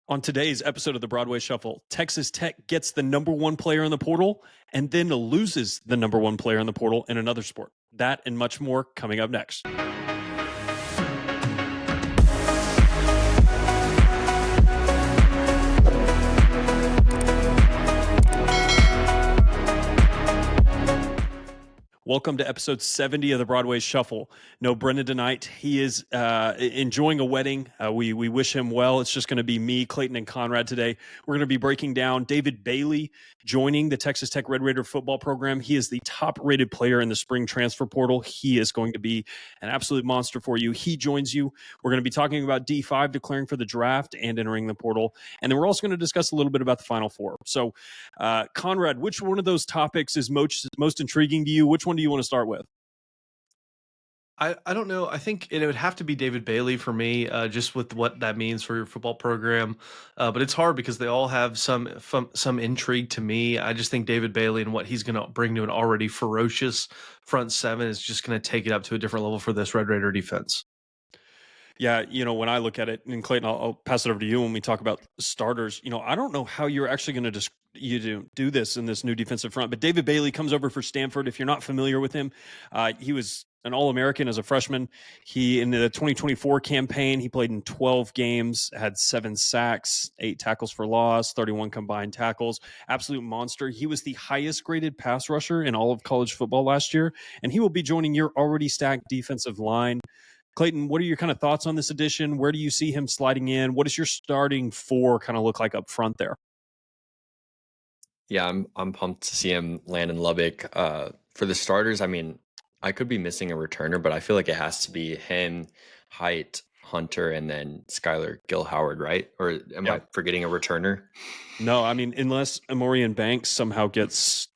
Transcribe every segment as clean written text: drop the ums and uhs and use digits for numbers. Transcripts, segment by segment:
On today's episode of the Broadway Shuffle, Texas Tech gets the number one player in the portal and then loses the number one player in the portal in another sport. That and much more coming up next. Welcome to episode 70 of the Broadway Shuffle. No Brennan tonight. He is enjoying a wedding. We wish him well. It's just going to be me, Clayton, and Conrad today. We're going to be breaking down David Bailey joining the Texas Tech Red Raider football program. He is the top-rated player in the spring transfer portal. He is going to be an absolute monster for you. He joins you. We're going to be talking about D5 declaring for the draft and entering the portal. And then we're also going to discuss a little bit about the Final Four. So, Conrad, which one of those topics is most intriguing to you? Which one do you want to start with? I don't know. I think it would have to be David Bailey for me, just with what that means for your football program. But it's hard because they all have some intrigue to me. I just think David Bailey and what he's going to bring to an already ferocious front seven is just going to take it up to a different level for this Red Raider defense. Yeah, when I look at it, and Clayton, I'll pass it over to you when we talk about starters. I don't know how you're actually going to do this in this new defensive front, but David Bailey comes over for Stanford. If you're not familiar with him, he was an All-American as a freshman. He, in the 2024 campaign, he played in 12 games, had 7 sacks, 8 tackles for loss, 31 combined tackles. Absolute monster. He was the highest graded pass rusher in all of college football last year, and he will be joining your already stacked defensive line. Clayton, what are your kind of thoughts on this addition? Where do you see him sliding in? What does your starting four kind of look like up front there? Yeah, I'm pumped to see him land in Lubbock. For the starters, I mean, I could be missing a returner, but I feel like it has to be him, Height, Hunter, and then Skylar Gil-Howard, right? Or am I forgetting a returner? No, I mean, unless Amorian Banks somehow gets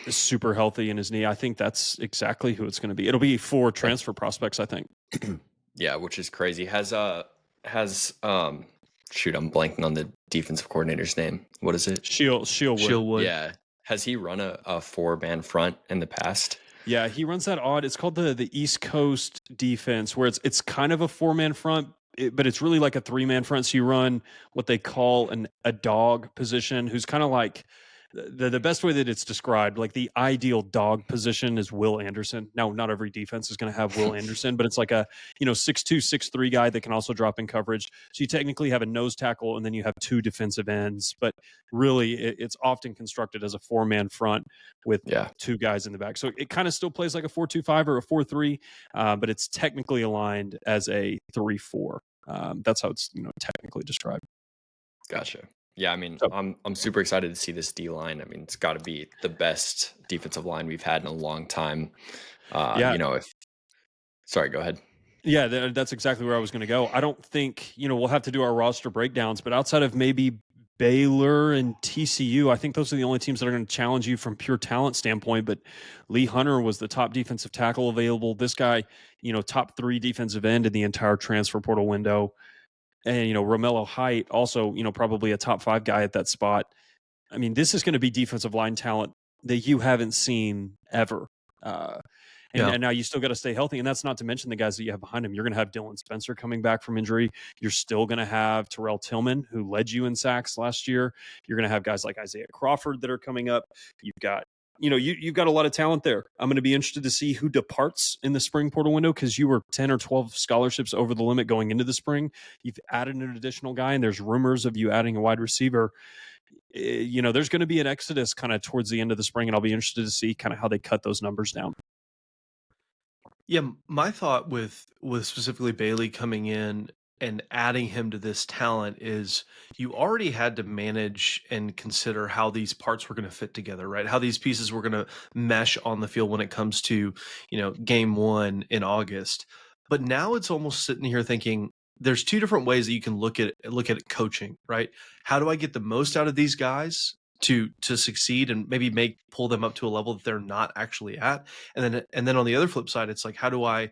super healthy in his knee, I think that's exactly who it's going to be. It'll be 4 transfer prospects, I think. Yeah, which is crazy. Has shoot, I'm blanking on the defensive coordinator's name. What is it? Shieldwood. Yeah. Has he run a 4-man front in the past? Yeah, he runs that odd. It's called the East Coast defense, where it's kind of a 4-man front, but it's really like a 3-man front. So you run what they call a dog position, who's kind of like the best way that it's described, like the ideal dog position is Will Anderson. Now, not every defense is going to have Will Anderson, but it's like a 6'2", 6'3" guy that can also drop in coverage. So you technically have a nose tackle, and then you have 2 defensive ends. But really, it's often constructed as a 4-man front with 2 guys in the back. So it kind of still plays like a 4-2-5 or a 4-3, but it's technically aligned as a 3-4. That's how it's technically described. Gotcha. Yeah, I mean, I'm super excited to see this D line. I mean, it's got to be the best defensive line we've had in a long time. Sorry, go ahead. Yeah, that's exactly where I was going to go. I don't think we'll have to do our roster breakdowns, but outside of maybe Baylor and TCU, I think those are the only teams that are going to challenge you from pure talent standpoint. But Lee Hunter was the top defensive tackle available. This guy, top 3 defensive end in the entire transfer portal window. And, Romello Height, also, probably a top 5 guy at that spot. I mean, this is going to be defensive line talent that you haven't seen ever. And now you still got to stay healthy. And that's not to mention the guys that you have behind him. You're going to have Dylan Spencer coming back from injury. You're still going to have Terrell Tillman, who led you in sacks last year. You're going to have guys like Isaiah Crawford that are coming up. You've got you've got a lot of talent there. I'm going to be interested to see who departs in the spring portal window, because you were 10 or 12 scholarships over the limit going into the spring. You've added an additional guy, and there's rumors of you adding a wide receiver. There's going to be an exodus kind of towards the end of the spring, and I'll be interested to see kind of how they cut those numbers down. Yeah, my thought with specifically Bailey coming in and adding him to this talent is you already had to manage and consider how these parts were going to fit together, right? How these pieces were going to mesh on the field when it comes to, game 1 in August. But now it's almost sitting here thinking there's 2 different ways that you can look at coaching, right? How do I get the most out of these guys to succeed and maybe pull them up to a level that they're not actually at? And then on the other flip side, it's like, how do I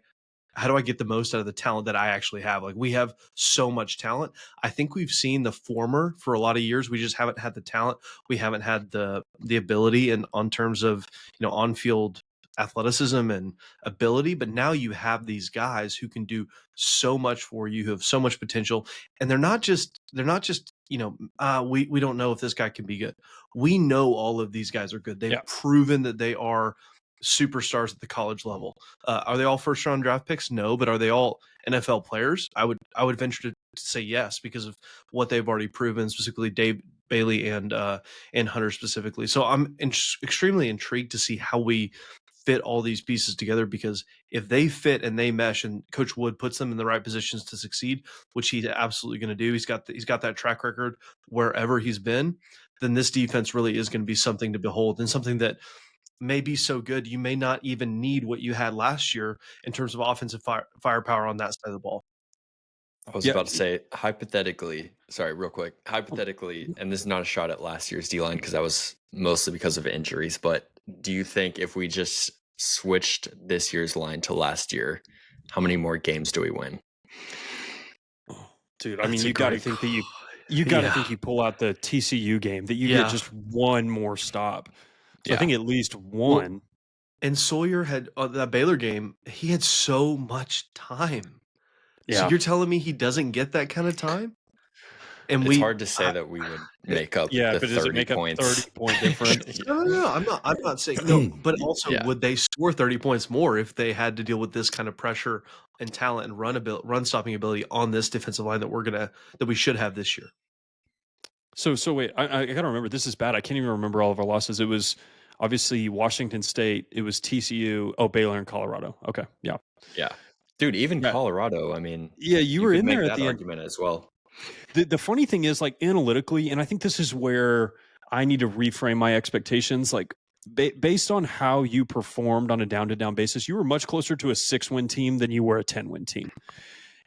get the most out of the talent that I actually have? Like, we have so much talent. I think we've seen the former for a lot of years. We just haven't had the talent. We haven't had the ability, and on terms of, on-field athleticism and ability, but now you have these guys who can do so much for you, who have so much potential, and they're not just we don't know if this guy can be good. We know all of these guys are good. They've proven that they are superstars at the college level. Are they all first round draft picks? No, but are they all NFL players? I would venture to say yes, because of what they've already proven, specifically Dave Bailey and Hunter specifically. So I'm extremely intrigued to see how we fit all these pieces together, because if they fit and they mesh and Coach Wood puts them in the right positions to succeed, which he's absolutely going to do, he's got that track record wherever he's been, then this defense really is going to be something to behold, and something that may be so good you may not even need what you had last year in terms of offensive firepower on that side of the ball. I was about to say, hypothetically, and this is not a shot at last year's D-line because that was mostly because of injuries, but do you think if we just switched this year's line to last year, how many more games do we win? Dude, I mean, you got to think that you got to think you pull out the TCU game, that you get just one more stop. So I think at least one. Well, and Sawyer had that Baylor game, he had so much time. So you're telling me he doesn't get that kind of time? And it's hard to say that we would make up the 30 points. 30-point difference? No, I'm not saying no, but also would they score 30 points more if they had to deal with this kind of pressure and talent and run stopping ability on this defensive line that we should have this year? So wait, I gotta remember, this is bad. I can't even remember all of our losses. It was obviously Washington State, it was TCU, Baylor, and Colorado. Okay, yeah. Dude, even Colorado, I mean, you were in there at the argument as well. The funny thing is, like, analytically, and I think this is where I need to reframe my expectations, like based on how you performed on a down-to-down basis, you were much closer to a 6-win team than you were a 10-win team.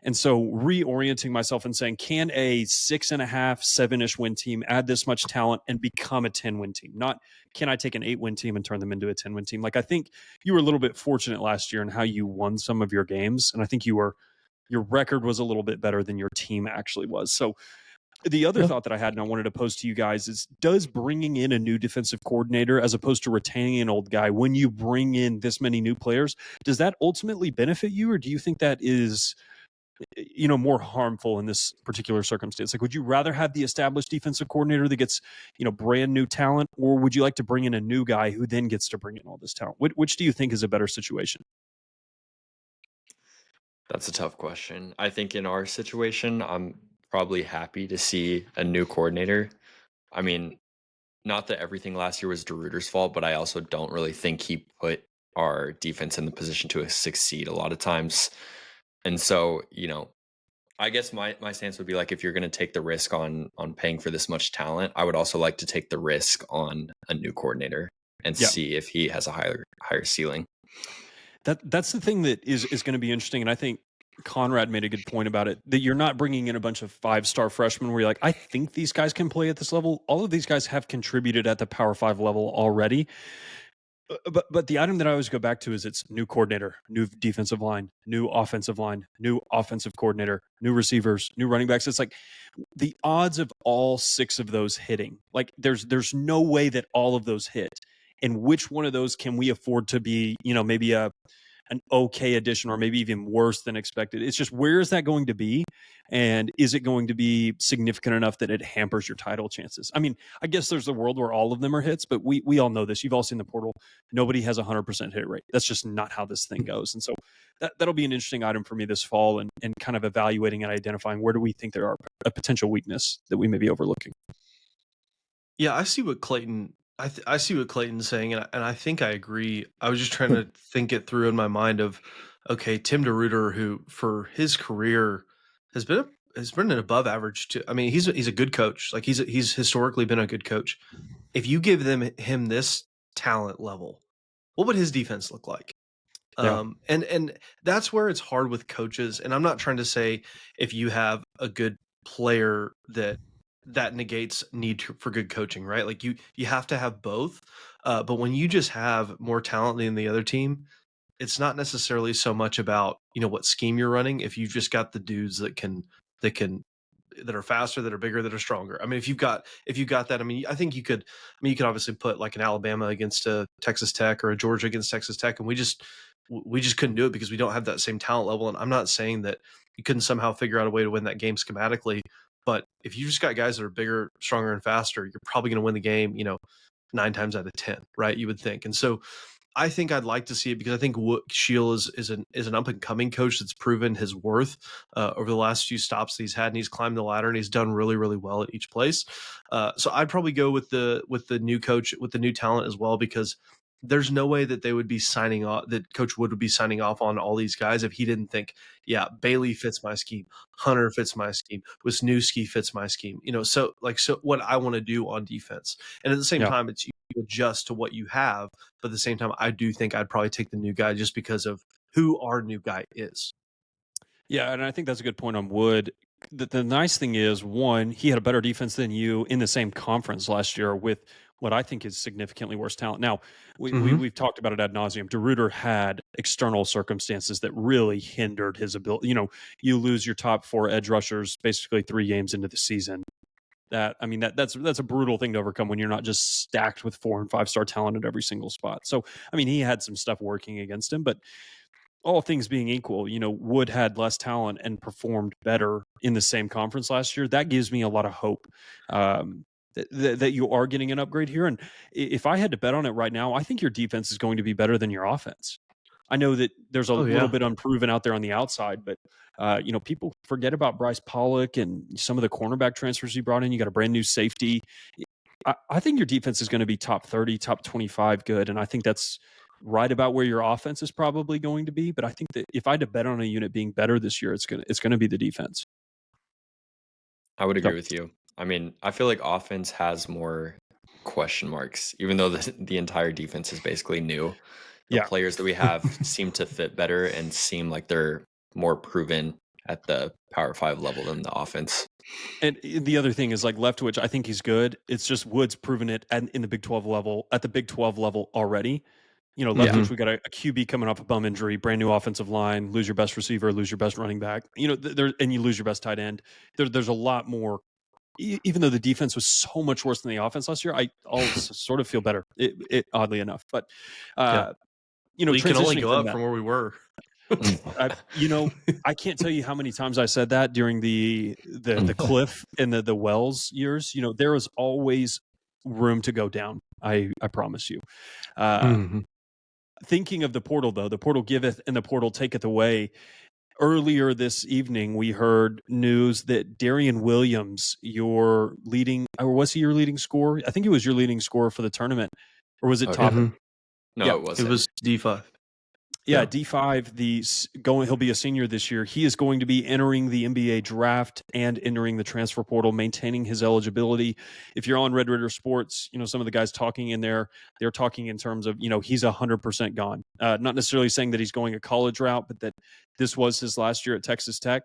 And so reorienting myself and saying, can a 6.5, 7-ish win team add this much talent and become a 10-win team? Not, can I take an 8-win team and turn them into a 10-win team? Like, I think you were a little bit fortunate last year in how you won some of your games. And I think your record was a little bit better than your team actually was. So the other thought that I had, and I wanted to pose to you guys, is does bringing in a new defensive coordinator as opposed to retaining an old guy, when you bring in this many new players, does that ultimately benefit you? Or do you think that is more harmful in this particular circumstance? Like, would you rather have the established defensive coordinator that gets, brand new talent, or would you like to bring in a new guy who then gets to bring in all this talent? Which do you think is a better situation? That's a tough question. I think in our situation, I'm probably happy to see a new coordinator. I mean, not that everything last year was DeRuyter's fault, but I also don't really think he put our defense in the position to succeed a lot of times. And so, I guess my stance would be like, if you're going to take the risk on paying for this much talent, I would also like to take the risk on a new coordinator and see if he has a higher ceiling. That's the thing that is going to be interesting. And I think Conrad made a good point about it, that you're not bringing in a bunch of 5-star freshmen where you're like, I think these guys can play at this level. All of these guys have contributed at the Power 5 level already. But the item that I always go back to is it's new coordinator, new defensive line, new offensive coordinator, new receivers, new running backs. It's like the odds of all 6 of those hitting, like there's no way that all of those hit. And which one of those can we afford to be, maybe an okay addition, or maybe even worse than expected? It's just, where is that going to be? And is it going to be significant enough that it hampers your title chances? I mean, I guess there's a world where all of them are hits, but we all know this. You've all seen the portal. Nobody has 100% hit rate. That's just not how this thing goes. And so that'll be an interesting item for me this fall, and kind of evaluating and identifying where do we think there are a potential weakness that we may be overlooking. Yeah, I see what I see what Clayton's saying, and I think I agree. I was just trying to think it through in my mind of, okay, Tim DeRuyter, who for his career has been an above average. I mean, he's a good coach. Like, he's historically been a good coach. If you give him this talent level, what would his defense look like? Yeah. And that's where it's hard with coaches. And I'm not trying to say if you have a good player that negates need for good coaching, right? Like, you have to have both. But when you just have more talent than the other team, it's not necessarily so much about, what scheme you're running. If you've just got the dudes that can that are faster, that are bigger, that are stronger. I mean, if you've got that, I mean, I think you could. I mean, you could obviously put like an Alabama against a Texas Tech or a Georgia against Texas Tech, and we just couldn't do it because we don't have that same talent level. And I'm not saying that you couldn't somehow figure out a way to win that game schematically, but if you just got guys that are bigger, stronger, and faster, you're probably going to win the game. 9 times out of 10, right? You would think, and so. I think I'd like to see it because I think Shield is an up and coming coach that's proven his worth over the last few stops that he's had, and he's climbed the ladder and he's done really, really well at each place. So I'd probably go with the new coach, with the new talent as well, because there's no way that they would be signing off, that Coach Wood would be signing off on all these guys if he didn't think, yeah, Bailey fits my scheme, Hunter fits my scheme, Wisniewski fits my scheme. So what I want to do on defense, and at the same time, it's you adjust to what you have. But at the same time, I do think I'd probably take the new guy just because of who our new guy is. Yeah, and I think that's a good point on Wood. The nice thing is, one, he had a better defense than you in the same conference last year with what I think is significantly worse talent. Now, we've talked about it ad nauseum. DeRuyter had external circumstances that really hindered his ability. You lose your top 4 edge rushers basically 3 games into the season. That's a brutal thing to overcome when you're not just stacked with 4 and 5 star talent at every single spot. So, I mean, he had some stuff working against him, but all things being equal, Wood had less talent and performed better in the same conference last year. That gives me a lot of hope that you are getting an upgrade here. And if I had to bet on it right now, I think your defense is going to be better than your offense. I know that there's a little bit unproven out there on the outside, but people forget about Bryce Pollock and some of the cornerback transfers you brought in. You got a brand new safety. I think your defense is going to be top 30, top 25 good. And I think that's right about where your offense is probably going to be. But I think that if I had to bet on a unit being better this year, it's going to be the defense. I would agree with you. I mean, I feel like offense has more question marks, even though the entire defense is basically new. The players that we have seem to fit better and seem like they're more proven at the Power 5 level than the offense. And the other thing is, like, Leftwich, I think he's good. It's just Wood's proven it in the Big 12 level, at the Big 12 level already. Leftwich, we got a QB coming off a bum injury, brand new offensive line, lose your best receiver, lose your best running back, and you lose your best tight end. There's a lot more. Even though the defense was so much worse than the offense last year, I'll sort of feel better, oddly enough. But, we can only go up from where we were. I can't tell you how many times I said that during the Cliff and the Wells years. There is always room to go down. I promise you. Thinking of the portal, though, the portal giveth and the portal taketh away. Earlier this evening, we heard news that Darien Williams, your leading scorer? I think he was your leading scorer for the tournament, or was it Toppin? No, it wasn't. It was D5. Yeah, D5. He'll be a senior this year. He is going to be entering the NBA draft and entering the transfer portal, maintaining his eligibility. If you're on Red Raider Sports, some of the guys talking in there, they're talking in terms of he's 100% gone. Not necessarily saying that he's going a college route, but that this was his last year at Texas Tech.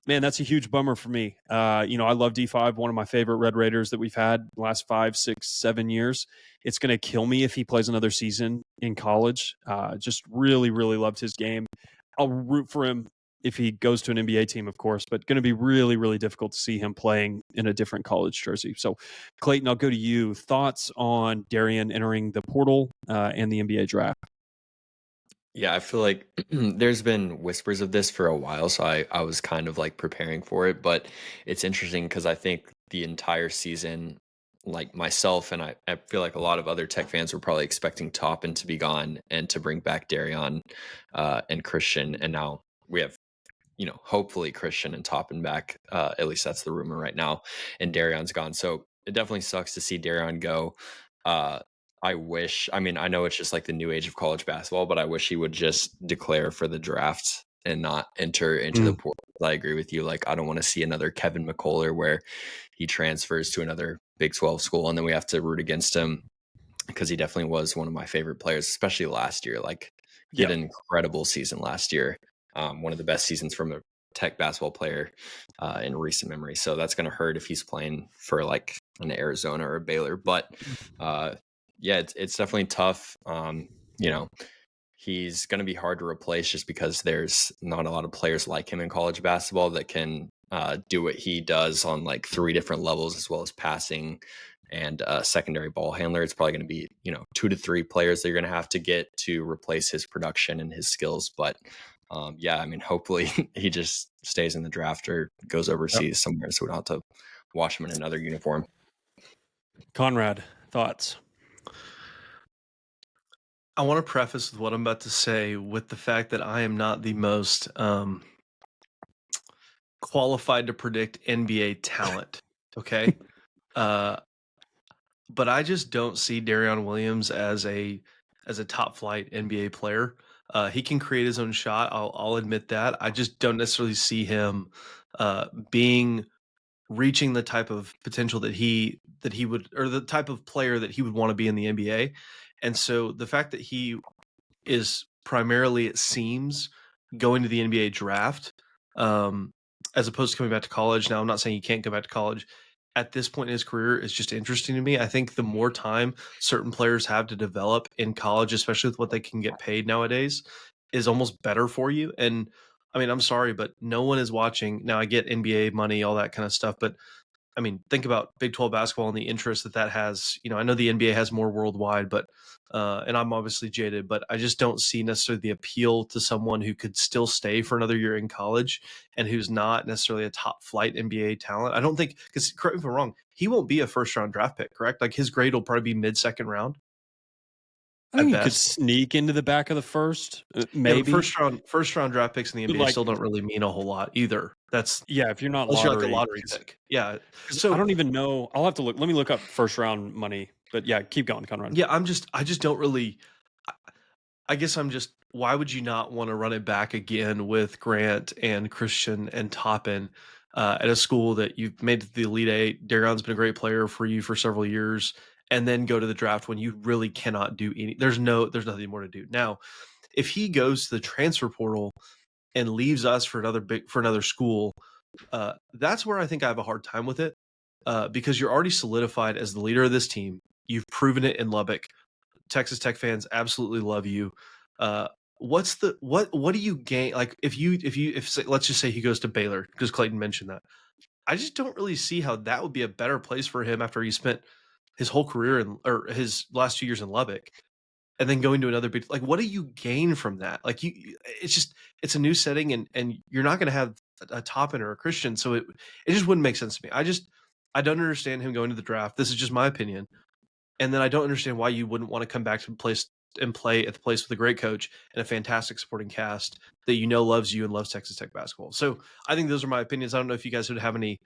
Man, that's a huge bummer for me. I love D5, one of my favorite Red Raiders that we've had the last 5, 6, 7 years. It's going to kill me if he plays another season in college. Just really, really loved his game. I'll root for him if he goes to an NBA team, of course, but going to be really, really difficult to see him playing in a different college jersey. So, Clayton, I'll go to you. Thoughts on Darien entering the portal and the NBA draft? Yeah, I feel like there's been whispers of this for a while, so I was kind of like preparing for it. But it's interesting because I think the entire season, like myself and I feel like a lot of other Tech fans were probably expecting Toppin to be gone and to bring back Darrion and Christian. And now we have, hopefully Christian and Toppin back. At least that's the rumor right now. And Darrion's gone. So it definitely sucks to see Darrion go. I know it's just like the new age of college basketball, but I wish he would just declare for the draft and not enter into the portal. I agree with you. Like, I don't want to see another Kevin McCullough where he transfers to another Big 12 school and then we have to root against him, because he definitely was one of my favorite players, especially last year. Like, he had an incredible season last year. One of the best seasons from a Tech basketball player in recent memory. So that's going to hurt if he's playing for like an Arizona or a Baylor. But it's definitely tough. He's going to be hard to replace just because there's not a lot of players like him in college basketball that can do what he does on like 3 different levels, as well as passing and secondary ball handler. It's probably going to be, 2 to 3 players that you're going to have to get to replace his production and his skills. But yeah, I mean, hopefully he just stays in the draft or goes overseas somewhere so we don't have to watch him in another uniform. Conrad, thoughts? I want to preface with what I'm about to say with the fact that I am not the most qualified to predict NBA talent. Okay. But I just don't see Darrion Williams as a top flight NBA player. He can create his own shot. I'll admit that. I just don't necessarily see him reaching the type of potential that he would, or the type of player that he would want to be in the NBA. And so the fact that he is primarily, it seems, going to the NBA draft, as opposed to coming back to college. Now, I'm not saying he can't go back to college. At this point in his career, is just interesting to me. I think the more time certain players have to develop in college, especially with what they can get paid nowadays, is almost better for you. And I mean, I'm sorry, but no one is watching. Now, I get NBA money, all that kind of stuff, but I mean, think about Big 12 basketball and the interest that has. I know the NBA has more worldwide, but and I'm obviously jaded, but I just don't see necessarily the appeal to someone who could still stay for another year in college and who's not necessarily a top flight NBA talent. I don't think, because correct me if I'm wrong, he won't be a first round draft pick, correct? Like his grade will probably be mid second round. I think you could sneak into the back of the first, maybe. Yeah, first round draft picks in the NBA still don't really mean a whole lot either. That's if you're not like a lottery pick. Yeah. So I don't even know. I'll have to look. Let me look up first round money. But yeah, keep going, Conrad. Yeah, I just don't really. I guess why would you not want to run it back again with Grant and Christian and Toppin at a school that you've made to the Elite Eight? Darrion's been a great player for you for several years, and then go to the draft when you really cannot do any. There's nothing more to do now. If he goes to the transfer portal and leaves us for another school, that's where I think I have a hard time with it, because you're already solidified as the leader of this team. You've proven it in Lubbock. Texas Tech fans absolutely love you. What do you gain? Like if let's just say he goes to Baylor, because Clayton mentioned that. I just don't really see how that would be a better place for him after he spent his whole career or his last 2 years in Lubbock, and then going to another big. Like, what do you gain from that? Like, it's a new setting, and you're not going to have a Toppin or a Christian, so it just wouldn't make sense to me. I don't understand him going to the draft. This is just my opinion. And then I don't understand why you wouldn't want to come back to the place and play at the place with a great coach and a fantastic supporting cast that loves you and loves Texas Tech basketball. So I think those are my opinions. I don't know if you guys would have any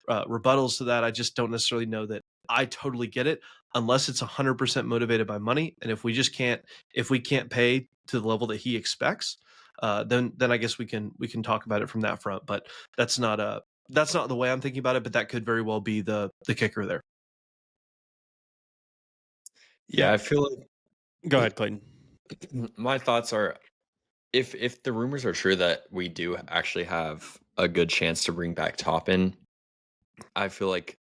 rebuttals to that. I just don't necessarily know that I totally get it, unless it's 100% motivated by money. And if we can't pay to the level that he expects, then I guess we can talk about it from that front. But that's not the way I'm thinking about it. But that could very well be the kicker there. Yeah, I feel like. Go ahead, Clayton. My thoughts are, if the rumors are true that we do actually have a good chance to bring back Toppin, I feel like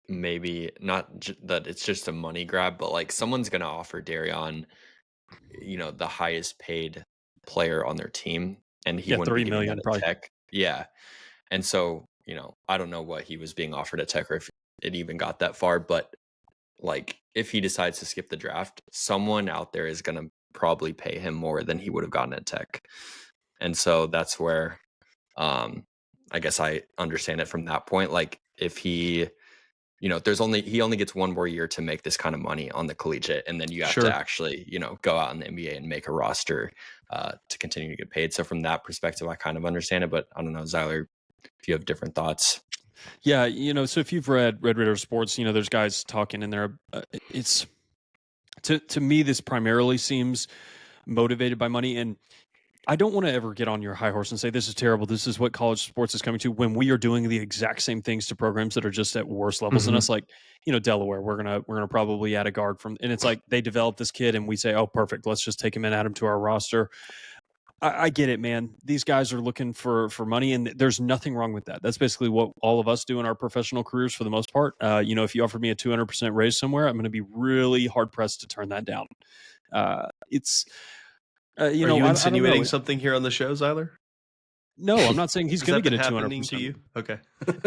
maybe not that it's just a money grab, but like someone's going to offer Darrion, the highest paid player on their team, and he wouldn't be $3 million probably. Tech. Yeah, and so I don't know what he was being offered at Tech, or if it even got that far, but like if he decides to skip the draft, someone out there is going to probably pay him more than he would have gotten at Tech. And so that's where I guess I understand it from that point. Like if he, he only gets one more year to make this kind of money on the collegiate, and then you have to actually, go out in the NBA and make a roster to continue to get paid. So from that perspective, I kind of understand it, but I don't know, Zyler, if you have different thoughts. Yeah, so if you've read Red Raider Sports, there's guys talking in there. It's to me, this primarily seems motivated by money, and I don't want to ever get on your high horse and say this is terrible. This is what college sports is coming to, when we are doing the exact same things to programs that are just at worse levels than us. Like, Delaware, we're gonna probably add a guard from, and it's like they develop this kid, and we say, oh, perfect, let's just take him and add him to our roster. I get it, man. These guys are looking for money, and there's nothing wrong with that. That's basically what all of us do in our professional careers for the most part. If you offered me a 200% raise somewhere, I'm going to be really hard pressed to turn that down. Are you insinuating something here on the show, Zyler? No, I'm not saying he's Has going to that get been a 200%. happening to you? Okay.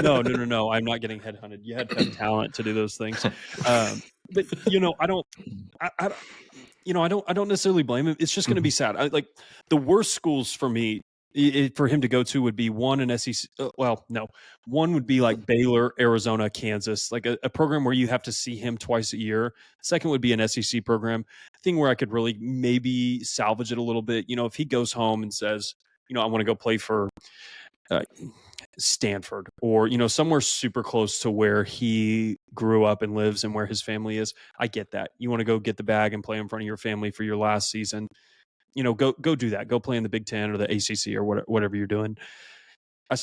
No. I'm not getting headhunted. You had to have talent to do those things. But I don't. I I don't necessarily blame him. It's just going to be sad. Like the worst schools for me, for him to go to would be one an SEC. One would be like Baylor, Arizona, Kansas, like a program where you have to see him twice a year. Second would be an SEC program, thing where I could really maybe salvage it a little bit. If he goes home and says, I want to go play for uh, Stanford or somewhere super close to where he grew up and lives and where his family is. I get that. You want to go get the bag and play in front of your family for your last season. Go do that. Go play in the Big Ten or the ACC or whatever you're doing.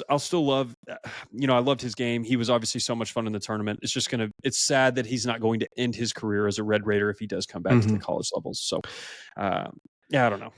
I'll still love, I loved his game. He was obviously so much fun in the tournament. It's sad that he's not going to end his career as a Red Raider if he does come back to the college levels. So, I don't know.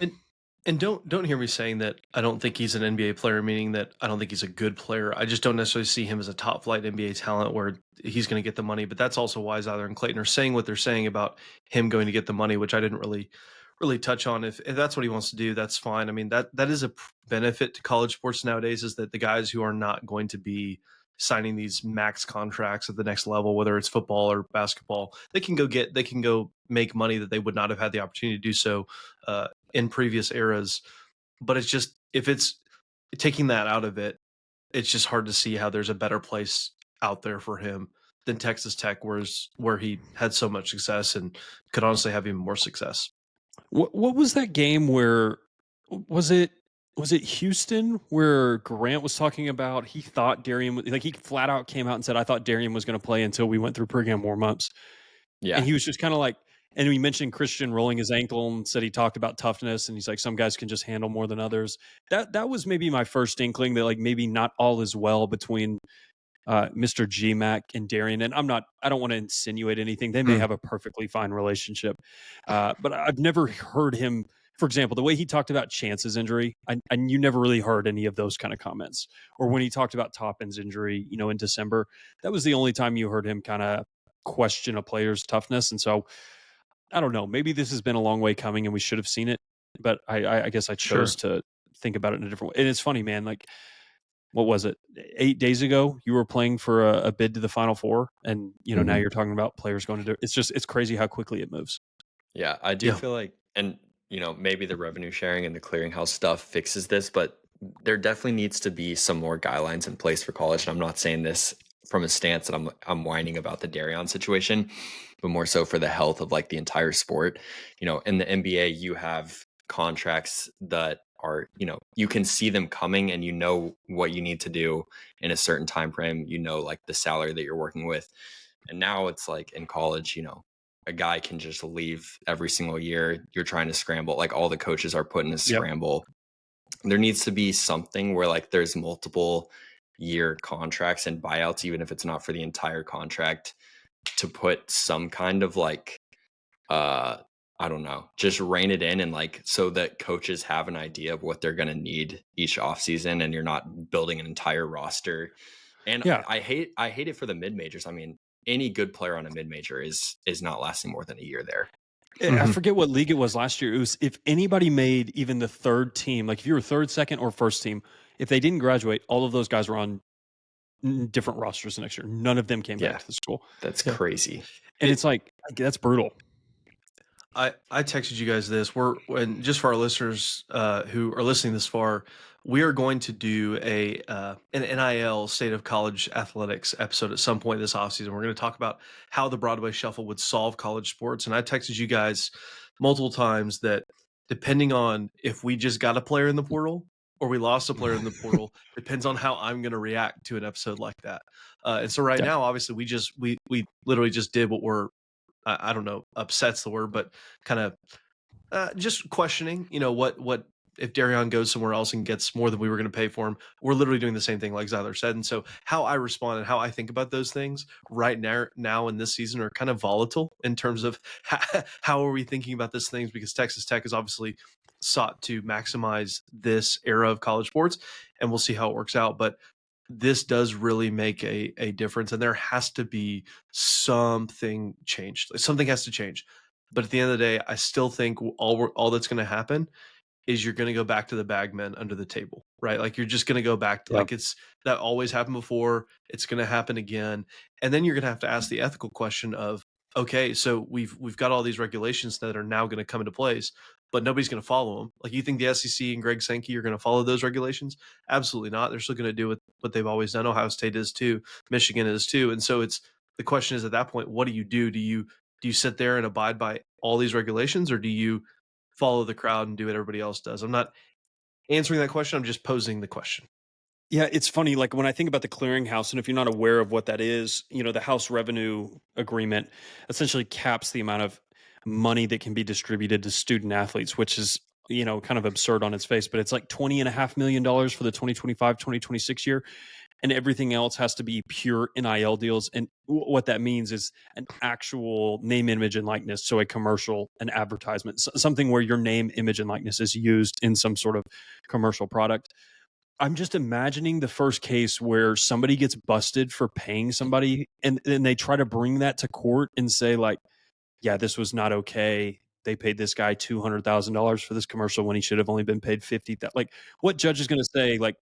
And don't hear me saying that I don't think he's an NBA player, meaning that I don't think he's a good player. I just don't necessarily see him as a top flight NBA talent where he's going to get the money. But that's also why Zyler and Clayton are saying what they're saying about him going to get the money, which I didn't really touch on. If that's what he wants to do, that's fine. I mean, that is a benefit to college sports nowadays, is that the guys who are not going to be signing these max contracts at the next level, whether it's football or basketball, they can go make money that they would not have had the opportunity to do so in previous eras. But it's just, if it's taking that out of it, it's just hard to see how there's a better place out there for him than Texas Tech, where he had so much success and could honestly have even more success. What was that game where was it Houston where Grant was talking about he thought Darien, like he flat out came out and said, I thought Darien was going to play until we went through pregame warmups. Yeah. And he was just kind of like, and we mentioned Christian rolling his ankle and said he talked about toughness and he's like, some guys can just handle more than others. That was maybe my first inkling that like maybe not all is well between Mr. GMAC and Darien. And I don't want to insinuate anything. They may have a perfectly fine relationship. But I've never heard him, for example, the way he talked about Chance's injury, and you never really heard any of those kind of comments. Or when he talked about Toppin's injury, in December, that was the only time you heard him kind of question a player's toughness. And so I don't know, maybe this has been a long way coming and we should have seen it, but I guess I chose to think about it in a different way. And it's funny, man, like, what was it? 8 days ago, you were playing for a bid to the Final Four, and now you're talking about players going to do. It's crazy how quickly it moves. Yeah, I do feel like, and maybe the revenue sharing and the clearinghouse stuff fixes this, but there definitely needs to be some more guidelines in place for college. And I'm not saying this from a stance that I'm whining about the Darrion situation, but more so for the health of like the entire sport. In the NBA, you have contracts that are, you can see them coming and what you need to do in a certain time frame, like the salary that you're working with. And now it's like in college, a guy can just leave every single year. You're trying to scramble, like all the coaches are put in a scramble. There needs to be something where like there's multiple year contracts and buyouts, even if it's not for the entire contract, to put some kind of like I don't know, just rein it in, and like so that coaches have an idea of what they're going to need each offseason, and you're not building an entire roster. And I hate it for the mid majors. I mean, any good player on a mid major is not lasting more than a year there. I forget what league it was last year. It was if anybody made even the third team, like if you were third, second, or first team, if they didn't graduate, all of those guys were on different rosters the next year. None of them came back to the school. That's crazy. And it's like, that's brutal. I texted you guys this. And just for our listeners who are listening this far, we are going to do an NIL State of College Athletics episode at some point this offseason. We're going to talk about how the Broadway Shuffle would solve college sports. And I texted you guys multiple times that depending on if we just got a player in the portal or we lost a player in the portal, depends on how I'm going to react to an episode like that. And so now, obviously, we literally just did what we're, I don't know, upset's the word, but kind of just questioning, what if Darrion goes somewhere else and gets more than we were going to pay for him. We're literally doing the same thing like Zyler said. And so how I respond and how I think about those things right now in this season are kind of volatile in terms of how are we thinking about these things, because Texas Tech has obviously sought to maximize this era of college sports, and we'll see how it works out. But this does really make a difference, and there has to be something changed. Something has to change. But at the end of the day, I still think all that's going to happen is you're going to go back to the bagmen under the table, right? Like you're just going to go back to Yeah. like it's that always happened before. It's going to happen again, and then you're going to have the ethical question of, okay, so we've got all these regulations that are now going to come into place, but nobody's going to follow them. Like you think the SEC and Greg Sankey are going to follow those regulations? Absolutely not. They're still going to do what they've always done. Ohio State is too. Michigan is too. And so it's the question is at that point, what do you do? Do you sit there and abide by all these regulations, or do you follow the crowd and do what everybody else does? I'm not answering that question. I'm just posing the question. Yeah, it's funny. Like when I think about the clearinghouse, and if you're not aware of what that is, the House Revenue Agreement essentially caps the amount of money that can be distributed to student athletes, which is, kind of absurd on its face, but it's like $20.5 million for the 2025-2026 year. And everything else has to be pure NIL deals. And what that means is an actual name, image, and likeness. So a commercial, an advertisement, something where your name, image, and likeness is used in some sort of commercial product. I'm just imagining the first case where somebody gets busted for paying somebody and they try to bring that to court and say like, yeah, this was not okay. They paid this guy $200,000 for this commercial when he should have only been paid $50,000. Like what judge is going to say like,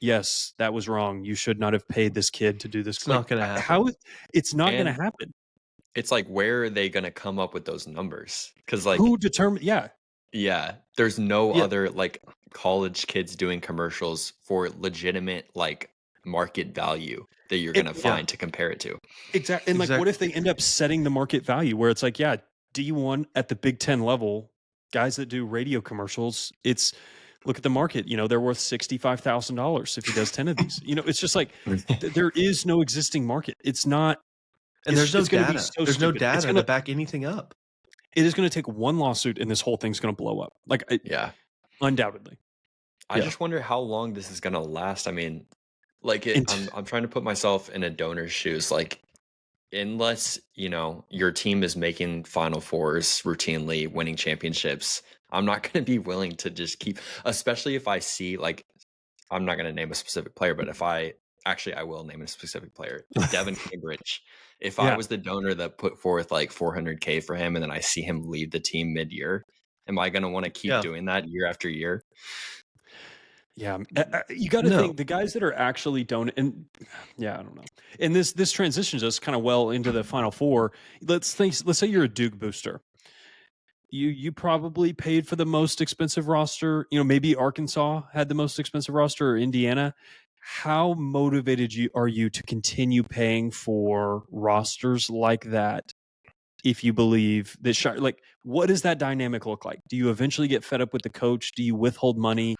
yes, that was wrong. You should not have paid this kid to do this. It's not going to happen. It's not going to happen. It's like, where are they going to come up with those numbers? Because like who determined? Yeah, there's no other like college kids doing commercials for legitimate like market value that you're going to find to compare it to. Exactly. And like, what if they end up setting the market value where it's like, yeah, D1 at the Big Ten level, guys that do radio commercials, look at the market, they're worth $65,000 if he does 10 of these. It's just like there is no existing market. It's not. And there's no data. There's no data to back anything up. It is going to take one lawsuit and this whole thing's going to blow up. Undoubtedly. I just wonder how long this is going to last. I mean, like I'm trying to put myself in a donor's shoes. Like, unless, your team is making Final Fours routinely, winning championships, I'm not going to be willing to just keep, especially if I see like, I'm not going to name a specific player, but I will name a specific player, Devin Cambridge. If I was the donor that put forth like $400K for him and then I see him leave the team mid-year, am I going to want to keep doing that year after year? Yeah, you got to think the guys that are actually donating. I don't know. And this transitions us kind of well into the Final Four. Let's say you're a Duke booster. You probably paid for the most expensive roster. Maybe Arkansas had the most expensive roster, or Indiana. How motivated are you to continue paying for rosters like that? If you believe that, like, what does that dynamic look like? Do you eventually get fed up with the coach? Do you withhold money?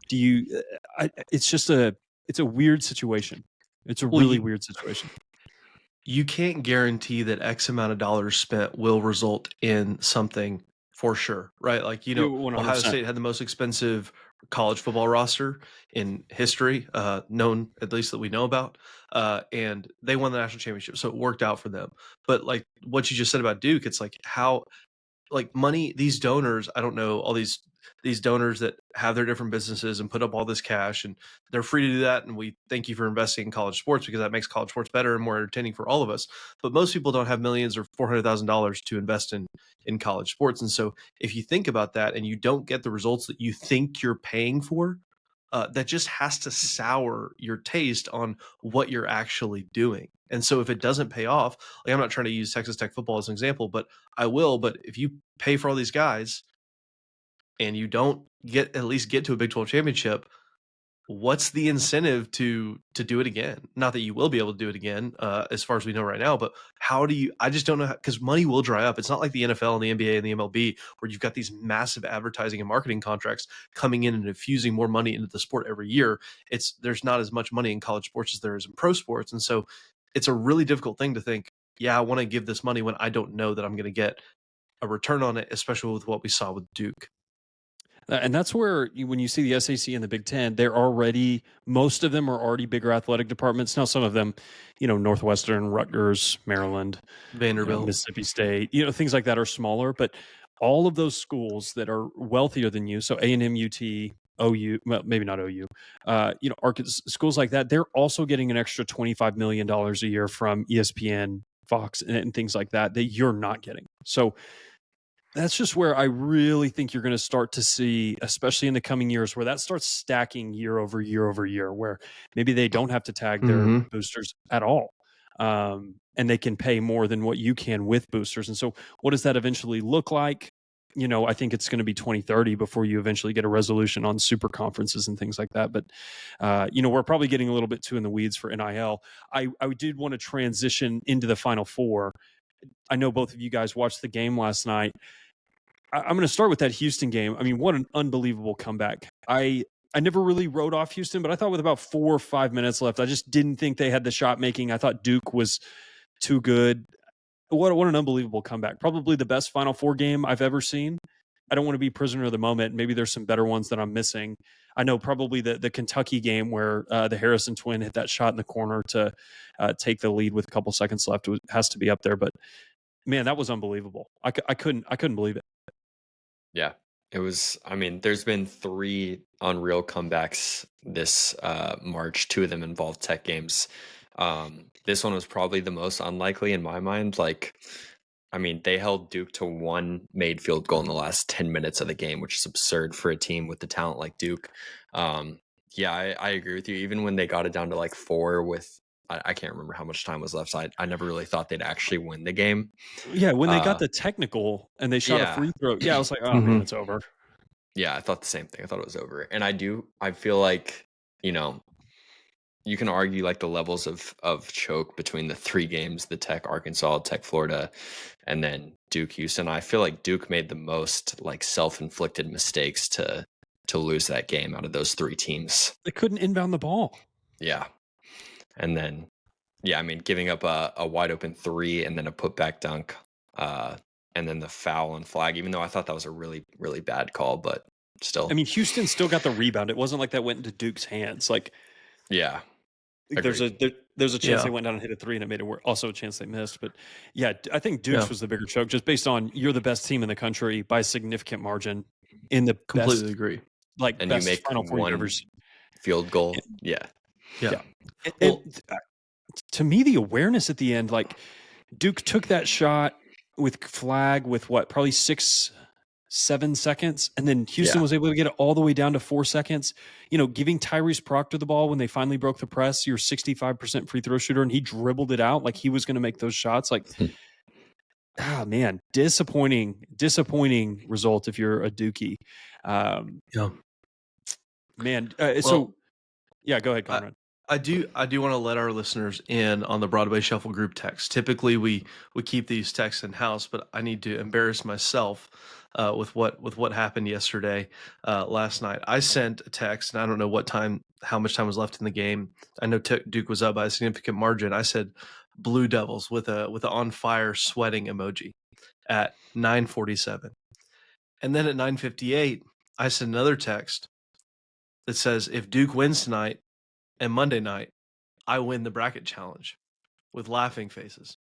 Do you? It's a weird situation. It's a really weird situation. You can't guarantee that X amount of dollars spent will result in something for sure, right? Like, 100%. Ohio State had the most expensive college football roster in history, known at least that we know about, and they won the national championship, so it worked out for them. But like what you just said about Duke, it's like how, like money, these donors, I don't know, all these donors that have their different businesses and put up all this cash, and they're free to do that. And we thank you for investing in college sports because that makes college sports better and more entertaining for all of us. But most people don't have millions or $400,000 to invest in college sports. And so if you think about that and you don't get the results that you think you're paying for, that just has to sour your taste on what you're actually doing. And so if it doesn't pay off, like I'm not trying to use Texas Tech football as an example, but I will. But if you pay for all these guys and you don't at least get to a Big 12 championship, what's the incentive to do it again? Not that you will be able to do it again, as far as we know right now, but how do you? I just don't know, because money will dry up. It's not like the NFL and the NBA and the MLB where you've got these massive advertising and marketing contracts coming in and infusing more money into the sport every year. There's not as much money in college sports as there is in pro sports, and so it's a really difficult thing to think, I want to give this money when I don't know that I'm going to get a return on it, especially with what we saw with Duke. And that's where when you see the SEC and the Big Ten, most of them are already bigger athletic departments. Now, some of them, Northwestern, Rutgers, Maryland, Vanderbilt, Mississippi State, things like that are smaller. But all of those schools that are wealthier than you, so A&M, UT, OU, well, maybe not OU, Arkansas, schools like that, they're also getting an extra $25 million a year from ESPN, Fox, and things like that you're not getting. So That's just where I really think you're going to start to see, especially in the coming years, where that starts stacking year over year over year, where maybe they don't have to tag their Mhm. boosters at all. And they can pay more than what you can with boosters. And so what does that eventually look like? I think it's going to be 2030 before you eventually get a resolution on super conferences and things like that. But, we're probably getting a little bit too in the weeds for NIL. I did want to transition into the Final Four. I know both of you guys watched the game last night. I'm going to start with that Houston game. I mean, what an unbelievable comeback. I never really wrote off Houston, but I thought with about 4 or 5 minutes left, I just didn't think they had the shot making. I thought Duke was too good. What an unbelievable comeback. Probably the best Final Four game I've ever seen. I don't want to be prisoner of the moment. Maybe there's some better ones that I'm missing. I know probably the Kentucky game where the Harrison twin hit that shot in the corner to take the lead with a couple seconds left has to be up there. But man, that was unbelievable. I couldn't believe it. Yeah, it was. I mean, there's been 3 unreal comebacks this March. 2 of them involved tech games. This one was probably the most unlikely in my mind. Like, I mean, they held Duke to 1 made field goal in the last 10 minutes of the game, which is absurd for a team with the talent like Duke. Yeah, I agree with you. Even when they got it down to like 4 with, I can't remember how much time was left. So I never really thought they'd actually win the game. Yeah, when they got the technical and they shot a Yeah. free throw, I was like, oh man, Mhm. it's over. Yeah, I thought the same thing. I thought it was over. And I feel like, you can argue like the levels of choke between the 3 games, the Tech Arkansas, Tech Florida, and then Duke Houston. I feel like Duke made the most like self-inflicted mistakes to lose that game out of those 3 teams. They couldn't inbound the ball. Yeah. And then I mean, giving up a wide open 3 and then a putback dunk, and then the foul and flag, even though I thought that was a really, really bad call, but still. I mean, Houston still got the rebound. It wasn't like that went into Duke's hands. Like, Yeah. there's a Agreed. there's a chance Yeah. they went down and hit a 3 and it made it work. Also a chance they missed. But yeah, I think Duke's Yeah. was the bigger choke just based on you're the best team in the country by a significant margin in the Completely best, agree. like And you best make Final Four you've ever 1 seen. field goal. Yeah. Yeah. And Well, to me, the awareness at the end, like Duke took that shot with flag with probably 6-7 seconds, and then Houston Yeah. was able to get it all the way down to 4 seconds. Giving Tyrese Proctor the ball when they finally broke the press, you're 65% free throw shooter, and he dribbled it out like he was going to make those shots. Like, man, disappointing result if you're a Dookie. Yeah. Man, Well, so yeah, go ahead, Conrad. I do want to let our listeners in on the Broadway Shuffle group text. Typically, we keep these texts in house, but I need to embarrass myself with what happened yesterday, last night. I sent a text, and I don't know how much time was left in the game. I know Duke was up by a significant margin. I said Blue Devils with a on fire sweating emoji at 9:47, and then at 9:58, I sent another text that says, "If Duke wins tonight and Monday night, I win the bracket challenge," with laughing faces.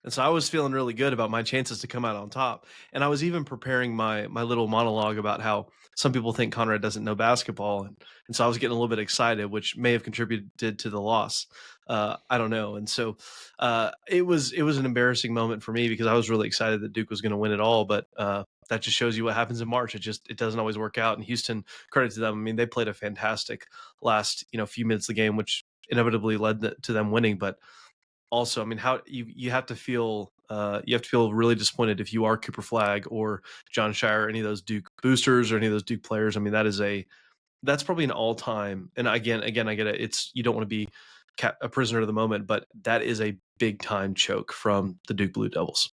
And so I was feeling really good about my chances to come out on top. And I was even preparing my little monologue about how some people think Conrad doesn't know basketball. And so I was getting a little bit excited, which may have contributed to the loss. I don't know. And so it was an embarrassing moment for me because I was really excited that Duke was going to win it all. But that just shows you what happens in March. It doesn't always work out. And Houston, credit to them. I mean, they played a fantastic last few minutes of the game, which inevitably led to them winning. But also, I mean, how you have to feel really disappointed if you are Cooper Flagg or John Shire, or any of those Duke boosters or any of those Duke players. I mean, that's probably an all time. And again, I get it. It's, you don't want to be a prisoner of the moment, but that is a big time choke from the Duke Blue Devils.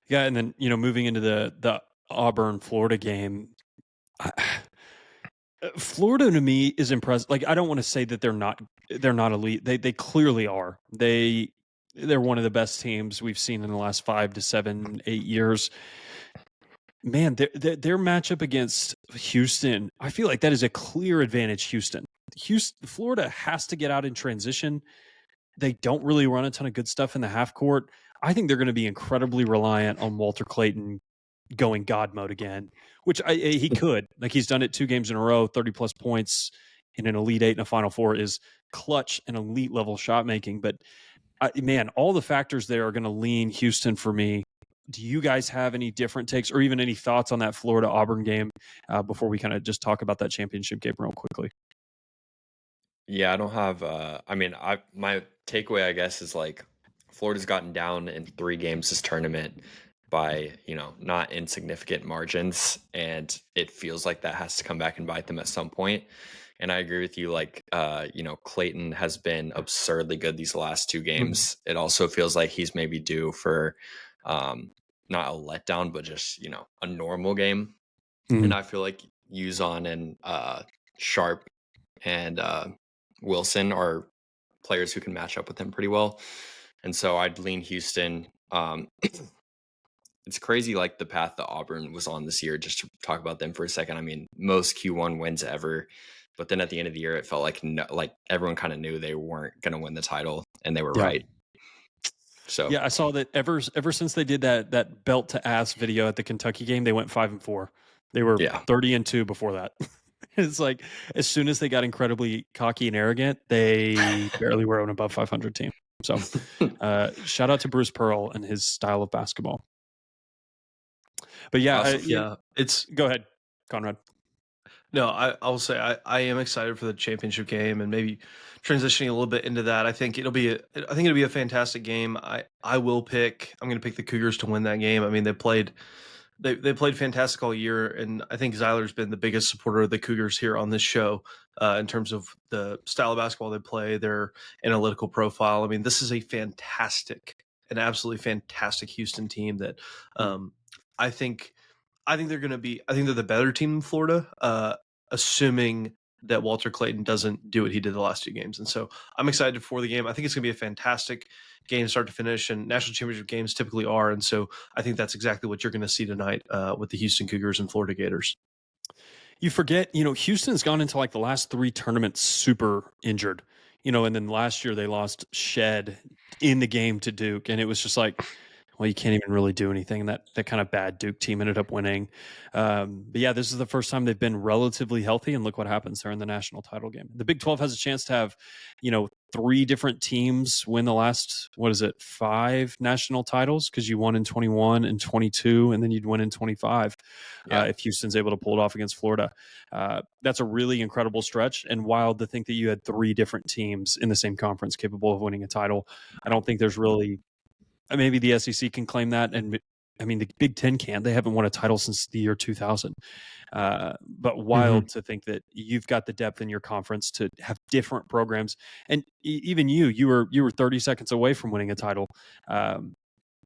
Yeah, and then moving into the Auburn Florida game, Florida to me is impressive. Like, I don't want to say that they're not elite. They clearly are. They're one of the best teams we've seen in the last 5 to 7, 8 years. Man, their matchup against Houston, I feel like that is a clear advantage. Florida has to get out in transition. They don't really run a ton of good stuff in the half court. I think they're going to be incredibly reliant on Walter Clayton going God mode again, which he could. Like, he's done it 2 games in a row, 30-plus points in an Elite Eight and a Final Four is clutch and elite level shot making. But man, all the factors there are going to lean Houston for me. do you guys have any different takes or even any thoughts on that Florida Auburn game before we kind of just talk about that championship game real quickly? Yeah, I don't have. My takeaway, I guess, is like Florida's gotten down in 3 games this tournament by not insignificant margins, and it feels like that has to come back and bite them at some point. And I agree with you. Like, Clayton has been absurdly good these last 2 games. It also feels like he's maybe due for not a letdown, but just a normal game. And I feel like Uzon and Sharp and Wilson are players who can match up with him pretty well. And so I'd lean Houston. It's crazy, like the path that Auburn was on this year, just to talk about them for a second. I mean, most Q1 wins ever. But then at the end of the year, it felt like everyone kind of knew they weren't going to win the title, and they were right. So yeah, I saw that ever since they did that belt to ass video at the Kentucky game, they went 5-4. They were 30-2 before that. It's like as soon as they got incredibly cocky and arrogant, they barely were an above 500 team. So shout out to Bruce Pearl and his style of basketball. But it's go ahead, Conrad. No, I will say I am excited for the championship game, and maybe transitioning a little bit into that. I think it'll be a fantastic game. I'm going to pick the Cougars to win that game. I mean, they played fantastic all year, and I think Zyler's been the biggest supporter of the Cougars here on this show in terms of the style of basketball they play, their analytical profile. I mean, this is an absolutely fantastic Houston team that I think they're the better team in Florida, assuming that Walter Clayton doesn't do what he did the last 2 games. And so I'm excited for the game. I think it's going to be a fantastic game start to finish, and national championship games typically are. And so I think that's exactly what you're going to see tonight with the Houston Cougars and Florida Gators. You forget, Houston's gone into like the last 3 tournaments super injured, and then last year they lost Shed in the game to Duke. And it was just like, well, you can't even really do anything. And that kind of bad Duke team ended up winning. But yeah, this is the first time they've been relatively healthy, and look what happens. They're in the national title game. The Big 12 has a chance to have, 3 different teams win the last, 5 national titles, because you won in 21 and 22, and then you'd win in 25 if Houston's able to pull it off against Florida. That's a really incredible stretch, and wild to think that you had 3 different teams in the same conference capable of winning a title. I don't think there's really... Maybe the SEC can claim that, and I mean the Big Ten can't. They haven't won a title since the year 2000. But wild to think that you've got the depth in your conference to have different programs, and even you were 30 seconds away from winning a title.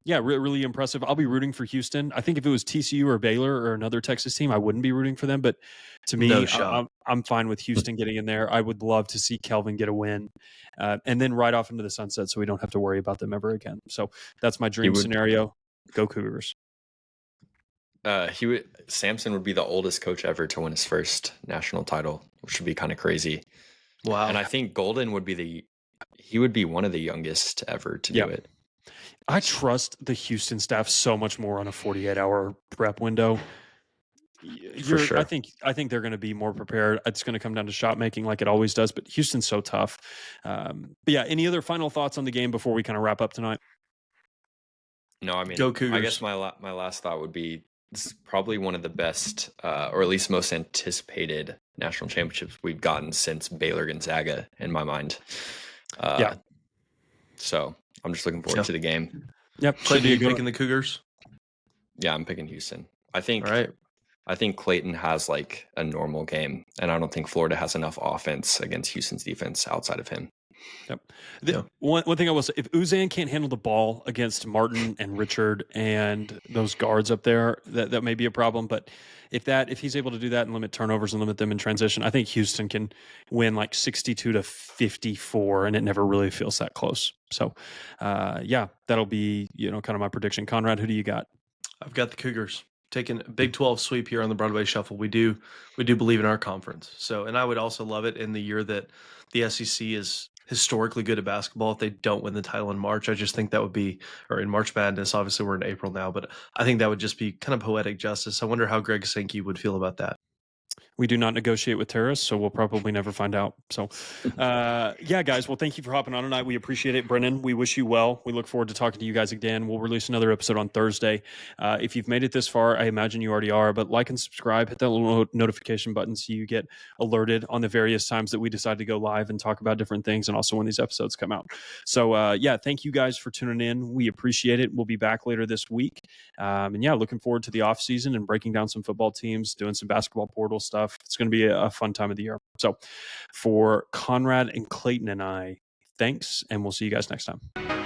Really impressive. I'll be rooting for Houston. I think if it was TCU or Baylor or another Texas team, I wouldn't be rooting for them. But to me, I'm fine with Houston getting in there. I would love to see Kelvin get a win and then ride off into the sunset so we don't have to worry about them ever again. So that's my dream scenario. Go Cougars. Sampson would be the oldest coach ever to win his first national title, which would be kind of crazy. Wow. And I think Golden would be one of the youngest ever to do it. I trust the Houston staff so much more on a 48-hour prep window. For sure. I think they're going to be more prepared. It's going to come down to shot making like it always does, but Houston's so tough. But yeah, any other final thoughts on the game before we kind of wrap up tonight? No, I mean, Go Cougars. I guess my last thought would be this is probably one of the best, or at least most anticipated national championships we've gotten since Baylor Gonzaga, in my mind. So I'm just looking forward to the game. Yep. Clayton, are you picking the Cougars? Yeah, I'm picking Houston. I think Clayton has like a normal game, and I don't think Florida has enough offense against Houston's defense outside of him. Yep. One thing I will say, if Uzan can't handle the ball against Martin and Richard and those guards up there, that may be a problem. But if he's able to do that and limit turnovers and limit them in transition, I think Houston can win like 62-54, and it never really feels that close. So, that'll be kind of my prediction. Conrad, who do you got? I've got the Cougars taking a Big 12 sweep here on the Broadway Shuffle. We do believe in our conference. So, and I would also love it in the year that the SEC is historically good at basketball if they don't win the title in March. I just think that would be, or in March Madness, obviously we're in April now, but I think that would just be kind of poetic justice. I wonder how Greg Sankey would feel about that. We do not negotiate with terrorists, so we'll probably never find out. So, yeah, guys. Well, thank you for hopping on tonight. We appreciate it, Brennan. We wish you well. We look forward to talking to you guys again. We'll release another episode on Thursday. If you've made it this far, I imagine you already are, but like and subscribe, hit that little notification button so you get alerted on the various times that we decide to go live and talk about different things, and also when these episodes come out. So, yeah, thank you guys for tuning in. We appreciate it. We'll be back later this week. And yeah, looking forward to the off season and breaking down some football teams, doing some basketball portal stuff. It's going to be a fun time of the year. So for Conrad and Clayton and I, thanks, and we'll see you guys next time.